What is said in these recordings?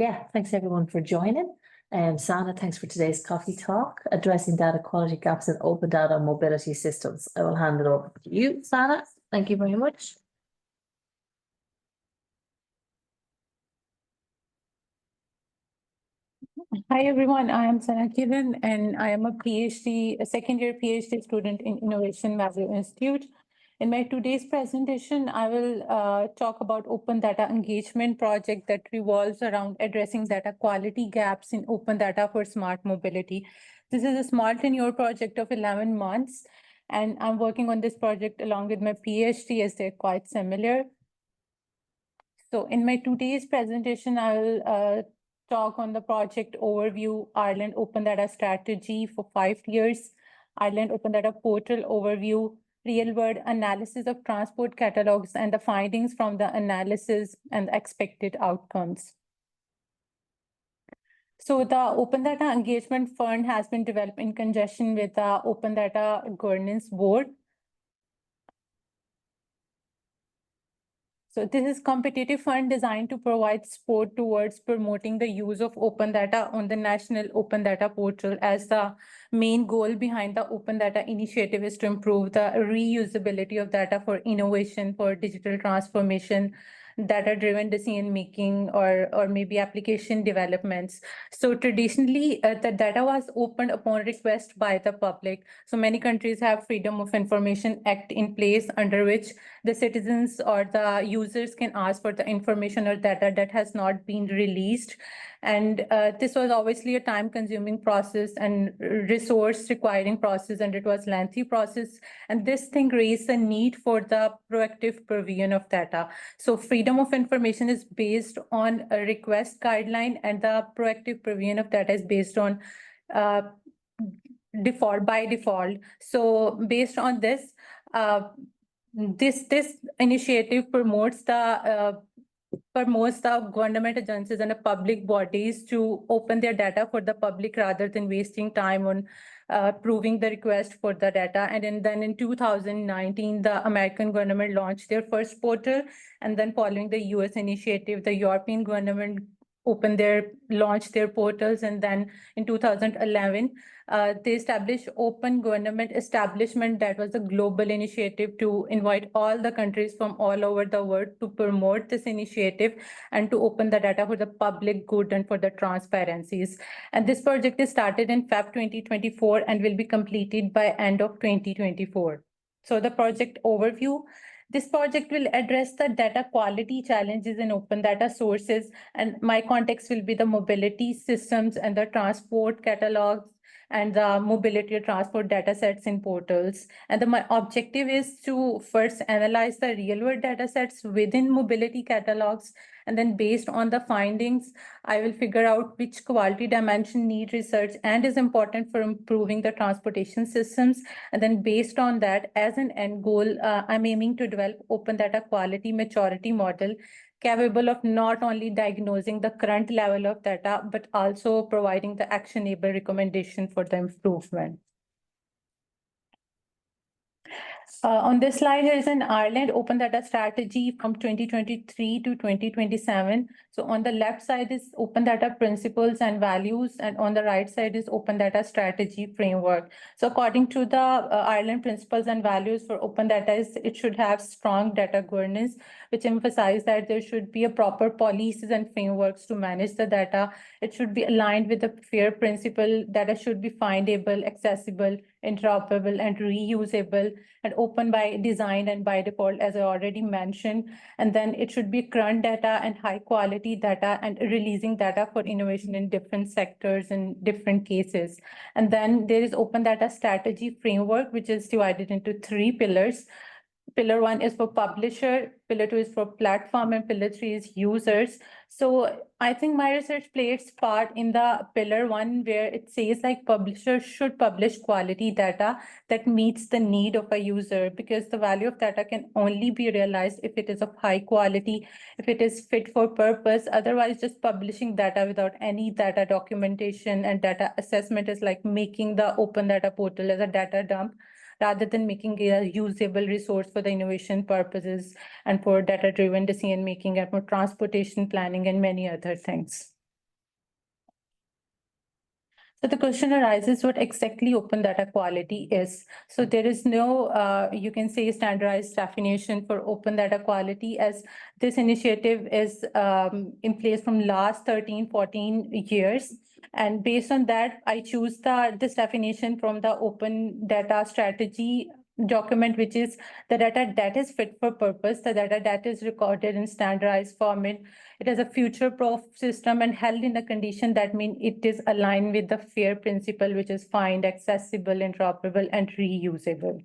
yeah, thanks everyone for joining. Sana, thanks for today's coffee talk, addressing data quality gaps in open data mobility systems. I will hand it over to you, Sana. Thank you very much. Hi everyone, I am Sana Kiran and I am a second-year PhD student in Innovation Value Institute. In my today's presentation, I will talk about Open Data Engagement project that revolves around addressing data quality gaps in open data for smart mobility. This is a small tenure project of 11 months, and I'm working on this project along with my PhD as they're quite similar. So in my today's presentation, I'll talk on the project overview, Ireland Open Data Strategy for 5 years, Ireland Open Data Portal overview, real-world analysis of transport catalogs and the findings from the analysis and the expected outcomes. So the Open Data Engagement Fund has been developed in conjunction with the Open Data Governance Board. So this is competitive fund designed to provide support towards promoting the use of open data on the National Open Data Portal, as the main goal behind the Open Data Initiative is to improve the reusability of data for innovation, for digital transformation, data-driven decision-making, or maybe application developments. So traditionally, the data was opened upon request by the public. So many countries have Freedom of Information Act in place, under which the citizens or the users can ask for the information or data that has not been released. And this was obviously a time-consuming process and resource-requiring process, and it was a lengthy process. And this thing raised the need for the proactive provision of data. So freedom of information is based on a request guideline, and the proactive provision of data is based on by default. So based on this, this initiative promotes the government agencies and the public bodies to open their data for the public rather than wasting time on proving the request for the data. And then in 2019, the American government launched their first portal, and then following the US initiative, the European government launched their portals, and then in 2011, they established Open Government Establishment. That was a global initiative to invite all the countries from all over the world to promote this initiative and to open the data for the public good and for the transparencies. And this project is started in Feb 2024 and will be completed by end of 2024. So the project overview. This project will address the data quality challenges in open data sources, and my context will be the mobility systems and the transport catalogs and the mobility or transport data sets in portals. And my objective is to first analyze the real-world data sets within mobility catalogs, and then based on the findings, I will figure out which quality dimension need research and is important for improving the transportation systems. And then based on that, as an end goal, I'm aiming to develop open data quality maturity model capable of not only diagnosing the current level of data, but also providing the actionable recommendation for the improvement. On this slide, there is an Ireland Open Data Strategy from 2023 to 2027. So on the left side is Open Data Principles and Values, and on the right side is Open Data Strategy Framework. So according to the Ireland Principles and Values for Open Data, it should have strong data governance, which emphasize that there should be a proper policies and frameworks to manage the data. It should be aligned with the FAIR principle. Data should be findable, accessible, interoperable, and reusable, and open by design and by default, as I already mentioned. And then it should be current data and high quality data, and releasing data for innovation in different sectors and different cases. And then there is Open Data Strategy Framework, which is divided into 3 pillars. Pillar 1 is for publisher, Pillar 2 is for platform, and Pillar 3 is users. So I think my research played its part in the Pillar 1, where it says like publishers should publish quality data that meets the need of a user, because the value of data can only be realized if it is of high quality, if it is fit for purpose. Otherwise, just publishing data without any data documentation and data assessment is like making the open data portal as a data dump, rather than making it a usable resource for the innovation purposes and for data-driven decision-making and for transportation planning and many other things. So the question arises what exactly open data quality is. So there is no, you can say, standardized definition for open data quality, as this initiative is in place from last 13, 14 years. And based on that, I choose this definition from the open data strategy document, which is the data that is fit for purpose, the data that is recorded in standardized format. It is a future-proof system and held in a condition that means it is aligned with the FAIR principle, which is find, accessible, interoperable, and reusable.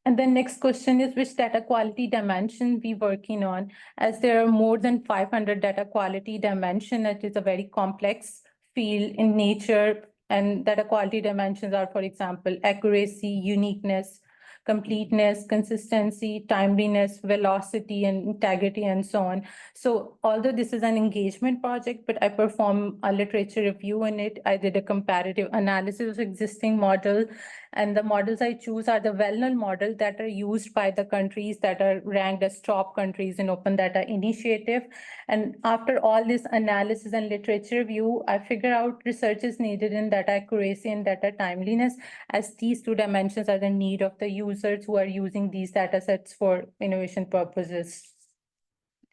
And the next question is which data quality dimension we working on, as there are more than 500 data quality dimension. It is a very complex field in nature, and data quality dimensions are, for example, accuracy, uniqueness, completeness, consistency, timeliness, velocity, and integrity, and so on. So although this is an engagement project, but I perform a literature review in it. I did a comparative analysis of existing model, and the models I choose are the well-known models that are used by the countries that are ranked as top countries in Open Data Initiative. And after all this analysis and literature review, I figure out research is needed in data accuracy and data timeliness, as these two dimensions are the need of the users who are using these data sets for innovation purposes.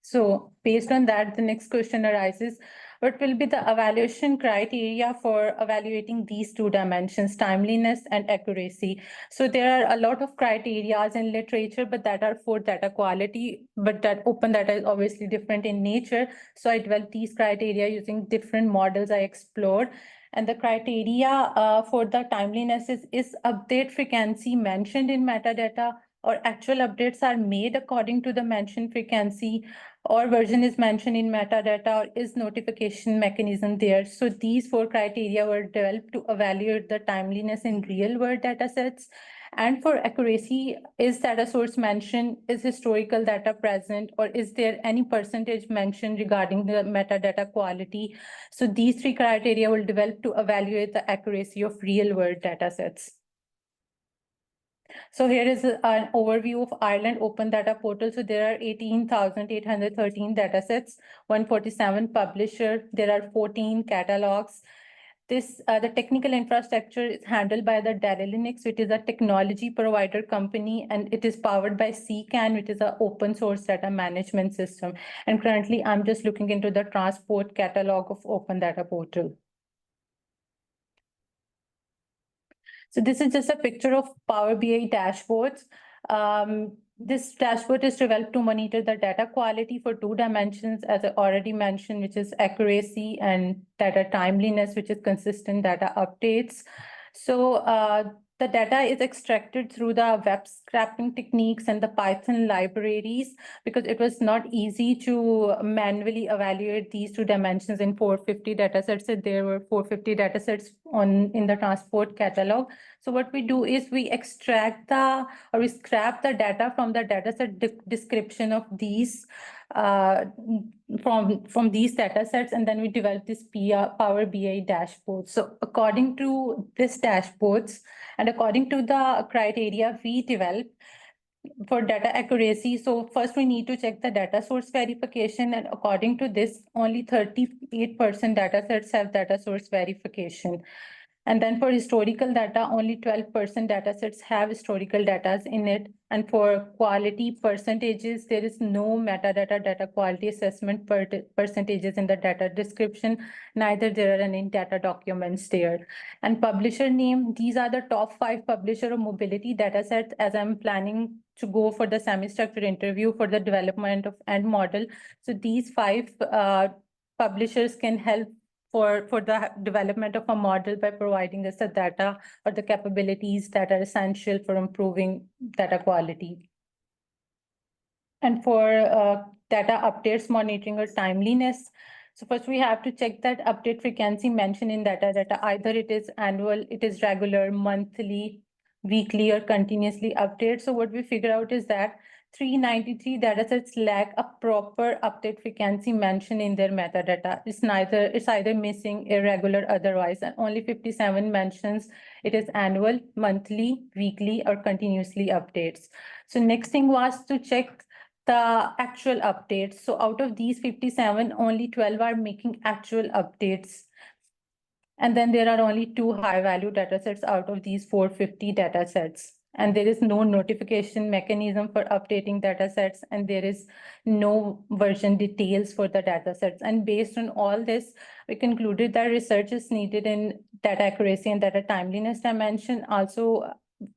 So based on that, the next question arises, what will be the evaluation criteria for evaluating these two dimensions, timeliness and accuracy? So there are a lot of criteria in literature, but that are for data quality, but that open data is obviously different in nature. So I developed these criteria using different models I explored. And the criteria for the timeliness is update frequency mentioned in metadata, or actual updates are made according to the mentioned frequency, or version is mentioned in metadata, or is notification mechanism there. So these four criteria were developed to evaluate the timeliness in real world data sets. And for accuracy, is data source mentioned, is historical data present, or is there any percentage mentioned regarding the metadata quality? So these three criteria will develop to evaluate the accuracy of real world data sets. So here is an overview of Ireland Open Data Portal. So there are 18,813 datasets, 147 publisher. There are 14 catalogs. The technical infrastructure is handled by the Dell Linux, which is a technology provider company, and it is powered by CCAN, which is an open source data management system. And currently, I'm just looking into the transport catalog of Open Data Portal. So this is just a picture of Power BI dashboards. This dashboard is developed to monitor the data quality for two dimensions, as I already mentioned, which is accuracy, and data timeliness, which is consistent data updates. So the data is extracted through the web scraping techniques and the Python libraries, because it was not easy to manually evaluate these two dimensions in 450 datasets. So there were 450 datasets in the transport catalog. So what we do is we extract we scrap the data from the dataset description of these from these datasets, and then we develop this Power BI dashboard. So according to this dashboards and according to the criteria we develop for data accuracy, so first we need to check the data source verification, and according to this, only 38% datasets have data source verification. And then for historical data, only 12% datasets have historical data in it. And for quality percentages, there is no metadata data quality assessment percentages in the data description. Neither there are any data documents there. And publisher name, these are the top 5 publisher of mobility datasets, as I'm planning to go for the semi-structured interview for the development of end model. So these 5 publishers can help for the development of a model by providing us the data or the capabilities that are essential for improving data quality. And for data updates monitoring or timeliness, so first we have to check that update frequency mentioned in data. Either it is annual, it is regular, monthly, weekly, or continuously update. So what we figure out is that 393 datasets lack a proper update frequency mentioned in their metadata. It's either missing, irregular, otherwise, and only 57 mentions it is annual, monthly, weekly, or continuously updates. So next thing was to check the actual updates. So out of these 57, only 12 are making actual updates. And then there are only 2 high-value datasets out of these 450 datasets. And there is no notification mechanism for updating datasets, and there is no version details for the datasets. And based on all this, we concluded that research is needed in data accuracy and data timeliness dimension. Also,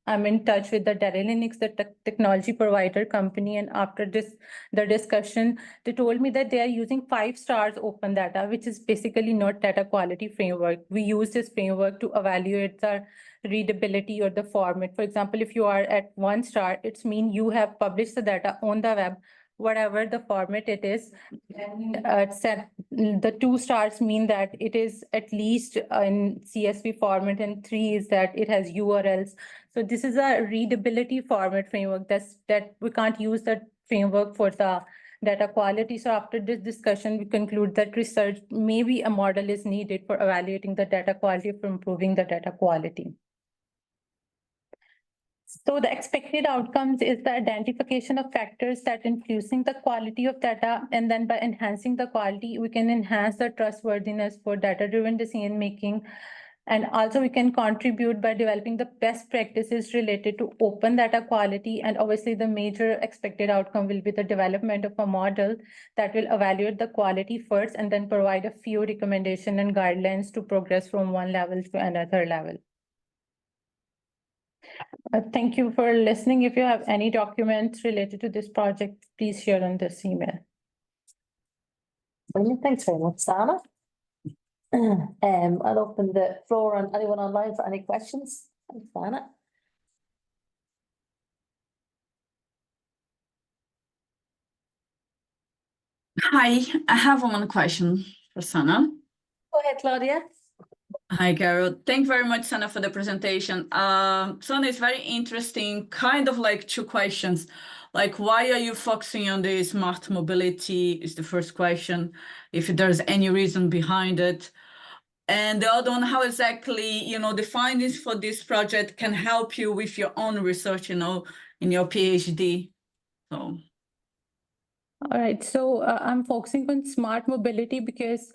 I'm in touch with the Dell Linux, the technology provider company, and after the discussion, they told me that they are using 5 stars open data, which is basically not data quality framework. We use this framework to evaluate the readability or the format. For example, if you are at 1 star, it's mean you have published the data on the web, whatever the format it is. And the 2 stars mean that it is at least in CSV format, and 3 is that it has URLs. So this is a readability format framework that we can't use that framework for the data quality. So after this discussion, we conclude that research, maybe a model is needed for evaluating the data quality, for improving the data quality. So the expected outcomes is the identification of factors that influencing the quality of data, and then by enhancing the quality, we can enhance the trustworthiness for data-driven decision making. And also we can contribute by developing the best practices related to open data quality. And obviously the major expected outcome will be the development of a model that will evaluate the quality first and then provide a few recommendations and guidelines to progress from one level to another level. Thank you for listening. If you have any documents related to this project, please share on this email. Brilliant. Thanks very much, Sana. I'll open the floor on anyone online for any questions. Thanks, Sana. Hi, I have one question for Sana. Go ahead, Claudia. Hi, Carol. Thank you very much, Sana, for the presentation. Sana, it's very interesting, kind of like 2 questions. Like, why are you focusing on the smart mobility is the first question, if there's any reason behind it. And the other one, how exactly, the findings for this project can help you with your own research, in your PhD. So. All right, so I'm focusing on smart mobility because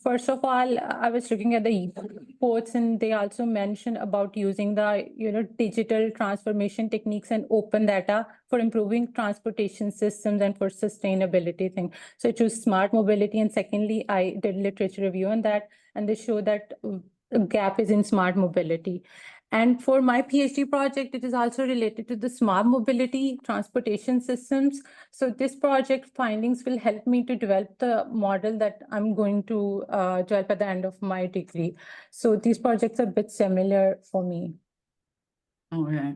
first of all, I was looking at the reports, and they also mention about using the digital transformation techniques and open data for improving transportation systems and for sustainability thing. So I choose smart mobility, and secondly, I did literature review on that, and they show that a gap is in smart mobility. And for my PhD project, it is also related to the smart mobility transportation systems. So this project findings will help me to develop the model that I'm going to develop at the end of my degree. So these projects are a bit similar for me. Okay.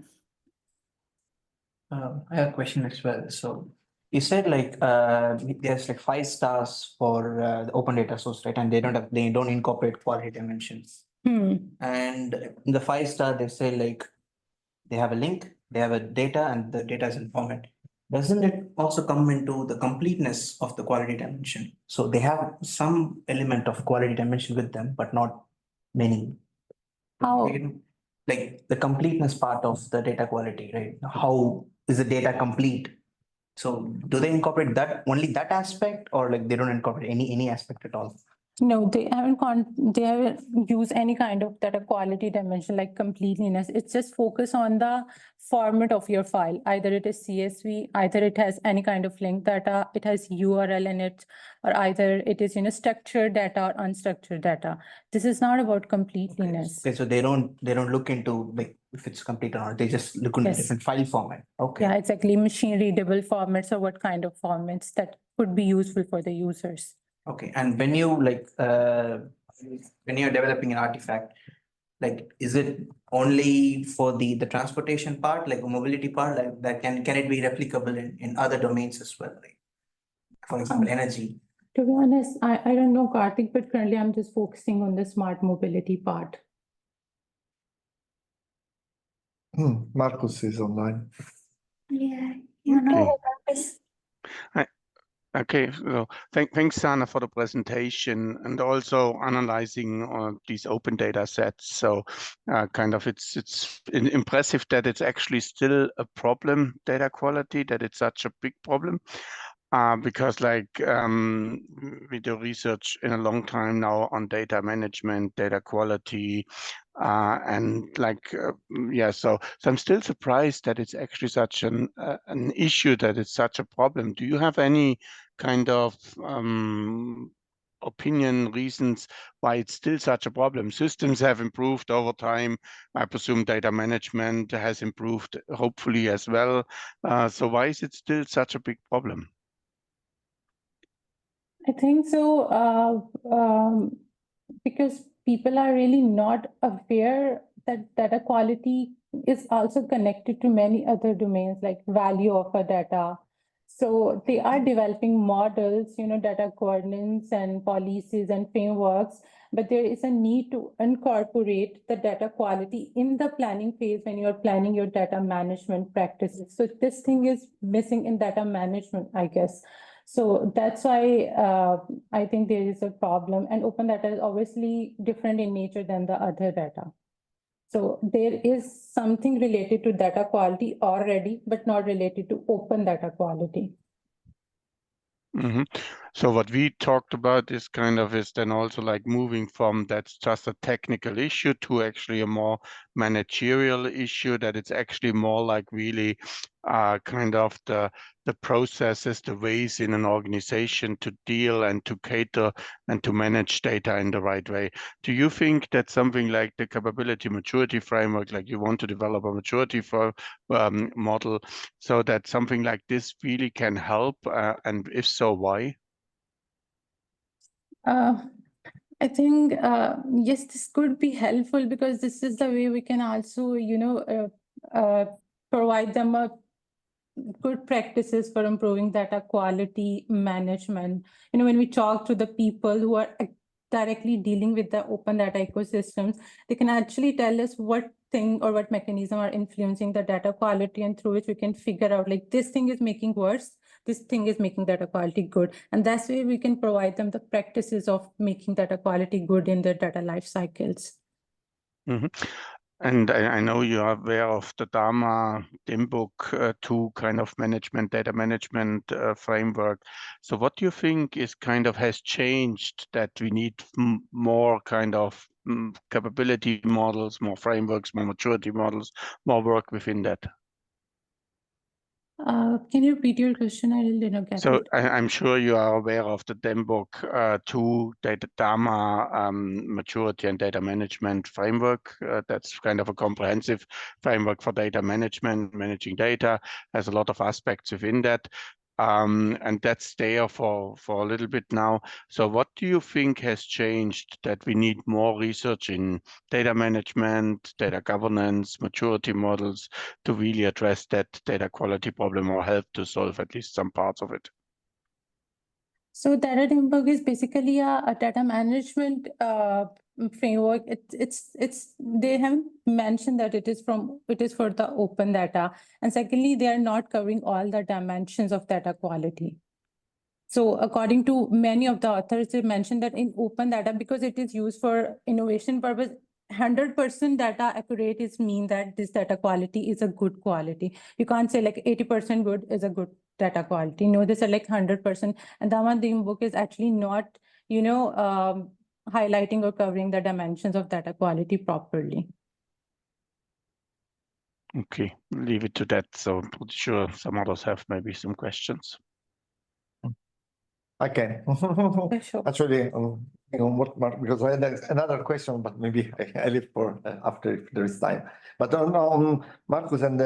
I have a question as well. So you said like there's like 5 stars for the open data source, right? And they don't incorporate quality dimensions. And in the 5-star, they say like they have a link, they have a data, and the data is in format. Doesn't it also come into the completeness of the quality dimension? So they have some element of quality dimension with them, but not many. How? Like the completeness part of the data quality, right? How is the data complete? So do they incorporate that only that aspect, or like they don't incorporate any aspect at all? No, they haven't used any kind of data quality dimension like completeness. It's just focus on the format of your file. Either it is CSV, either it has any kind of link data, it has URL in it, or either it is structured data or unstructured data. This is not about completeness. Okay, so they don't look into like if it's complete or not. They just look into different file format. Okay. Yeah, exactly. Machine readable formats, or what kind of formats that could be useful for the users. Okay, and when you when you're developing an artifact, like is it only for the transportation part, like the mobility part, like that can it be replicable in other domains as well, like for example energy? To be honest, I don't know, Karthik, but currently I'm just focusing on the smart mobility part. Marcus is online. Yeah. Okay, so thanks, Sana, for the presentation and also analyzing these open data sets. So it's impressive that it's actually still a problem, data quality, that it's such a big problem. because like we do research in a long time now on data management, data quality, and like yeah, so I'm still surprised that it's actually such an issue, that it's such a problem. Do you have any kind of opinion, reasons why it's still such a problem? Systems have improved over time. I presume data management has improved, hopefully as well. So why is it still such a big problem? I think so, because people are really not aware that data quality is also connected to many other domains, like value of a data. So they are developing models, data governance and policies and frameworks, but there is a need to incorporate the data quality in the planning phase when you're planning your data management practices. So this thing is missing in data management, I guess. So that's why I think there is a problem, and open data is obviously different in nature than the other data. So there is something related to data quality already, but not related to open data quality. Mm-hmm. So what we talked about is then also like moving from that's just a technical issue to actually a more managerial issue, that it's actually more like really kind of the processes, the ways in an organization to deal and to cater and to manage data in the right way. Do you think that something like the capability maturity framework, like you want to develop a maturity for model, so that something like this really can help? And if so, why? I think, yes, this could be helpful, because this is the way we can also, provide them a good practices for improving data quality management. When we talk to the people who are directly dealing with the open data ecosystems, they can actually tell us what thing or what mechanism are influencing the data quality, and through which we can figure out like this thing is making worse, this thing is making data quality good. And that's why we can provide them the practices of making data quality good in their data life cycles. Mm-hmm. And I know you are aware of the DAMA DIMBOK 2 kind of data management framework. So what do you think is has changed, that we need more capability models, more frameworks, more maturity models, more work within that? Can you repeat your question? I really didn't get it. I'm sure you are aware of the DIMBOK 2 DAMA maturity and data management framework. That's kind of a comprehensive framework for data management, managing data, has a lot of aspects within that. And that's there for a little bit now. So what do you think has changed, that we need more research in data management, data governance, maturity models to really address that data quality problem, or help to solve at least some parts of it? So data DIMBOK is basically a data management framework. They haven't mentioned that it is for the open data. And secondly, they are not covering all the dimensions of data quality. So according to many of the authors, they mentioned that in open data, because it is used for innovation purpose, 100% data accurate is mean that this data quality is a good quality. You can't say like 80% good is a good data quality. No, this are like 100%. And DAMA DIMBOK is actually not, highlighting or covering the dimensions of data quality properly. Okay, leave it to that. So I'm pretty sure some others have maybe some questions. I can. Sure. Actually, because I had another question, but maybe I leave for after if there is time. But on Marcus and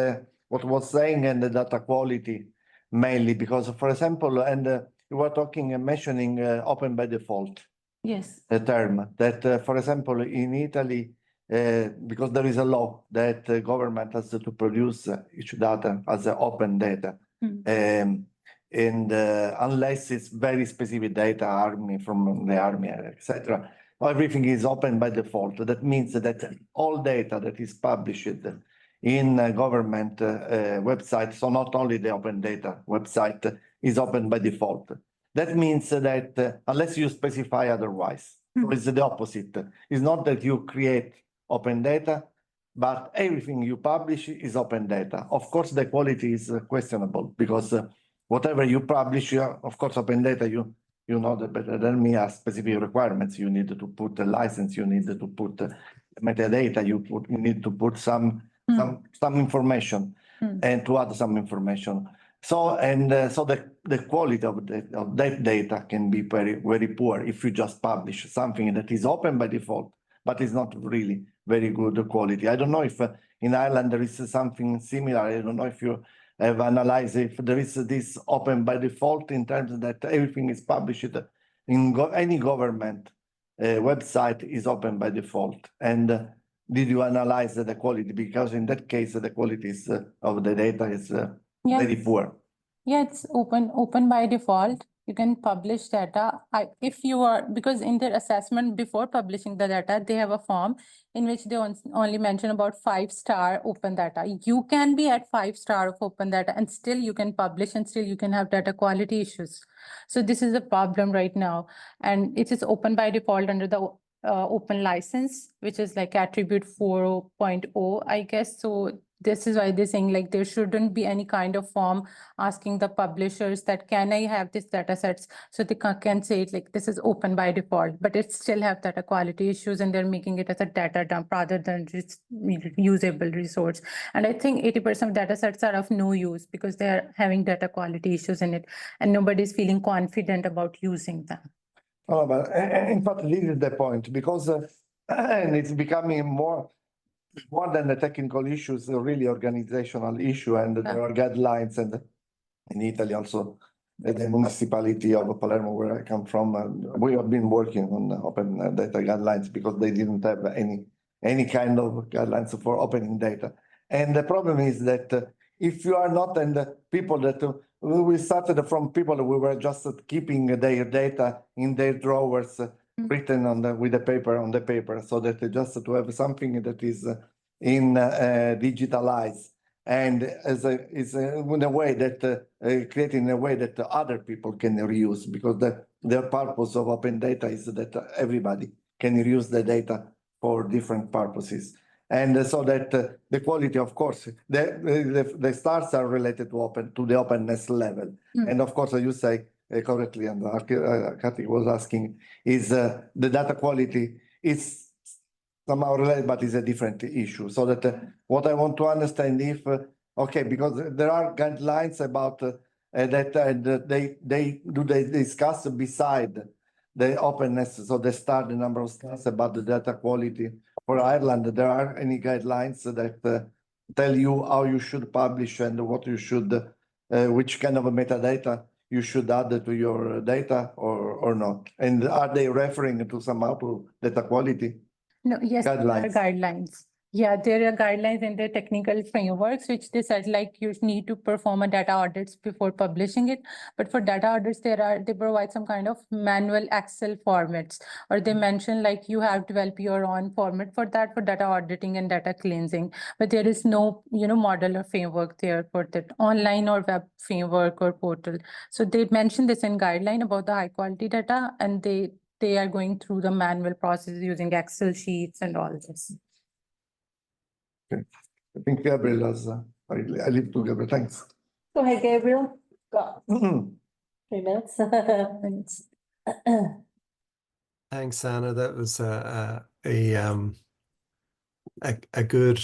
what was saying, and the data quality mainly, because for example, and you were talking and mentioning open by default. Yes. The term that, for example, in Italy, because there is a law that the government has to produce each data as open data. And unless it's very specific data, army from the army, etc., everything is open by default. That means that all data that is published in government website, so not only the open data website, is open by default. That means that unless you specify otherwise, so it's the opposite. It's not that you create open data, but everything you publish is open data. Of course, the quality is questionable, because whatever you publish, of course, open data, you know that better than me, are specific requirements. You need to put a license, you need to put metadata, you need to put some information and to add some information. So the quality of that data can be very, very poor if you just publish something that is open by default, but is not really very good quality. I don't know if in Ireland there is something similar. I don't know if you have analyzed if there is this open by default in terms that everything is published in any government website is open by default. And did you analyze the quality? Because in that case, the quality of the data is very poor. Yeah, it's open by default. You can publish data. If you are, because in their assessment before publishing the data, they have a form in which they only mention about 5-star open data. You can be at 5-star of open data and still you can publish and still you can have data quality issues. So this is a problem right now. And it is open by default under the open license, which is like attribute 4.0, I guess. So this is why they're saying like there shouldn't be any kind of form asking the publishers that can I have this data sets, so they can say it like this is open by default, but it still have data quality issues and they're making it as a data dump rather than just usable resource. And I think 80% of data sets are of no use because they're having data quality issues in it and nobody's feeling confident about using them. Oh, but in fact, this is the point, because and it's becoming more than the technical issues, a really organizational issue, and there are guidelines, and in Italy also, the municipality of Palermo, where I come from, we have been working on open data guidelines because they didn't have any kind of guidelines for opening data. And the problem is that if you are not, and the people that we started from people who were just keeping their data in their drawers, written on with the paper on the paper, so that just to have something that is in digitalized and is in a way that creating a way that other people can reuse, because the purpose of open data is that everybody can reuse the data for different purposes. And so that the quality, of course, the stars are related to the openness level. And of course, as you say correctly, and Kathy was asking, is the data quality is somehow related, but is a different issue. So that what I want to understand if, okay, because there are guidelines about that they discuss beside the openness, so they start the number of stars about the data quality. For Ireland, there are any guidelines that tell you how you should publish and what you should, which kind of a metadata you should add to your data or not? And are they referring to somehow to data quality? No, yes, Guidelines. there are guidelines. Yeah, there are guidelines in their technical frameworks, which they said like you need to perform a data audits before publishing it. But for data audits, they provide some kind of manual Excel formats, or they mention like you have developed your own format for that for data auditing and data cleansing. But there is no, model or framework there for that online or web framework or portal. So they mentioned this in guideline about the high quality data, and they are going through the manual process using Excel sheets and all this. Okay. I think Gabriel has, I leave to Gabriel, thanks. Go ahead, Gabriel. Got 3 minutes. Thanks, Anna. That was a good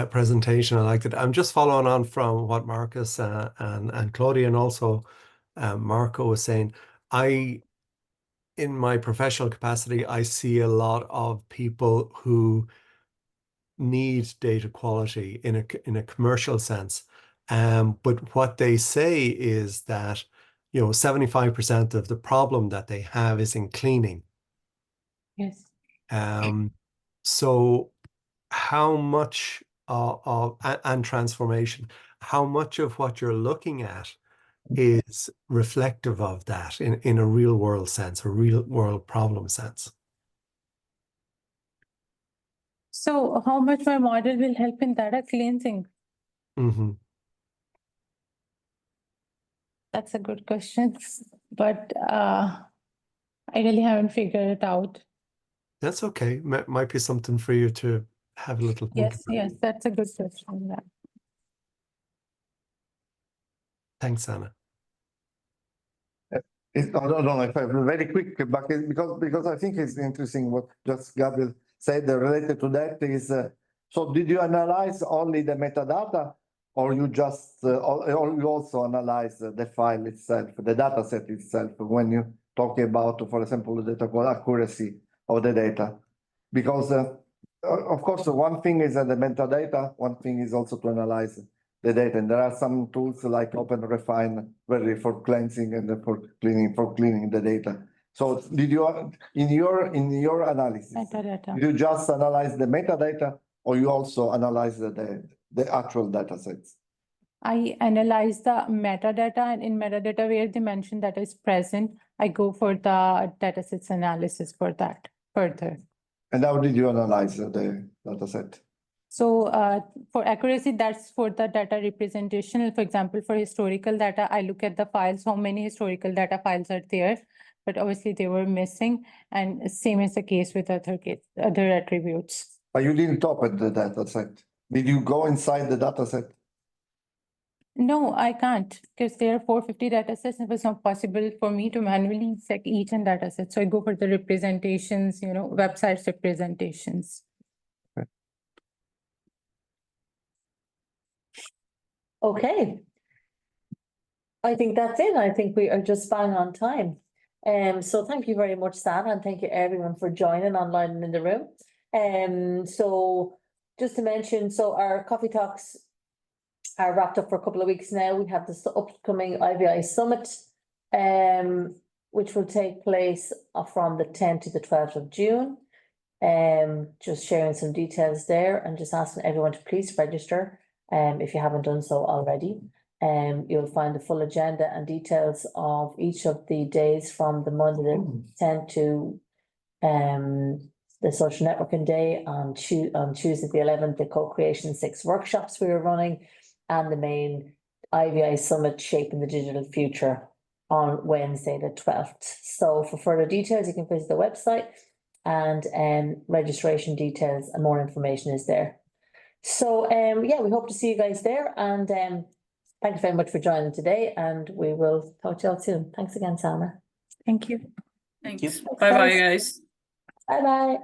presentation. I liked it. I'm just following on from what Marcus and Claudia and also Marco was saying. In my professional capacity, I see a lot of people who need data quality in a commercial sense. But what they say is that 75% of the problem that they have is in cleaning. Yes. So how much and transformation, how much of what you're looking at is reflective of that in a real world sense, a real world problem sense? So how much my model will help in data cleansing? That's a good question, but I really haven't figured it out. That's okay. Might be something for you to have a little think about. Yes, that's a good question. Yeah. Thanks, Anna. I don't know if I'm very quick, but because I think it's interesting what just Gabriel said related to that is, so did you analyze only the metadata, or you just, or you also analyze the file itself, the data set itself, when you talk about, for example, the data accuracy of the data? Because of course, one thing is the metadata, one thing is also to analyze the data, and there are some tools like OpenRefine, very for cleansing and for cleaning the data. So did you, in your analysis, Metadata. did you just analyze the metadata, or you also analyze the actual data sets? I analyze the metadata, and in metadata where they mention that is present, I go for the datasets analysis for that further. And how did you analyze the data set? So for accuracy, that's for the data representation. For example, for historical data, I look at the files, how many historical data files are there, but obviously they were missing, and same is the case with other attributes. But you didn't open the data set. Did you go inside the data set? No, I can't, because there are 450 data sets. It was not possible for me to manually check each and data set. So I go for the representations, websites representations. Okay. I think that's it. I think we are just bang on time. So thank you very much, Sana, and thank you everyone for joining online and in the room. So just to mention, so our coffee talks are wrapped up for a couple of weeks now. We have this upcoming IVI Summit, which will take place from the 10th to the 12th of June. Just sharing some details there and just asking everyone to please register if you haven't done so already. You'll find the full agenda and details of each of the days from the Monday the 10th to the social networking day, on Tuesday the 11th, the co-creation 6 workshops we were running, and the main IVI Summit Shaping the Digital Future on Wednesday the 12th. So for further details, you can visit the website, and registration details and more information is there. So yeah, we hope to see you guys there, and thanks very much for joining today, and we will talk to you all soon. Thanks again, Sana. Thank you. Thanks. Bye-bye, guys. Bye-bye.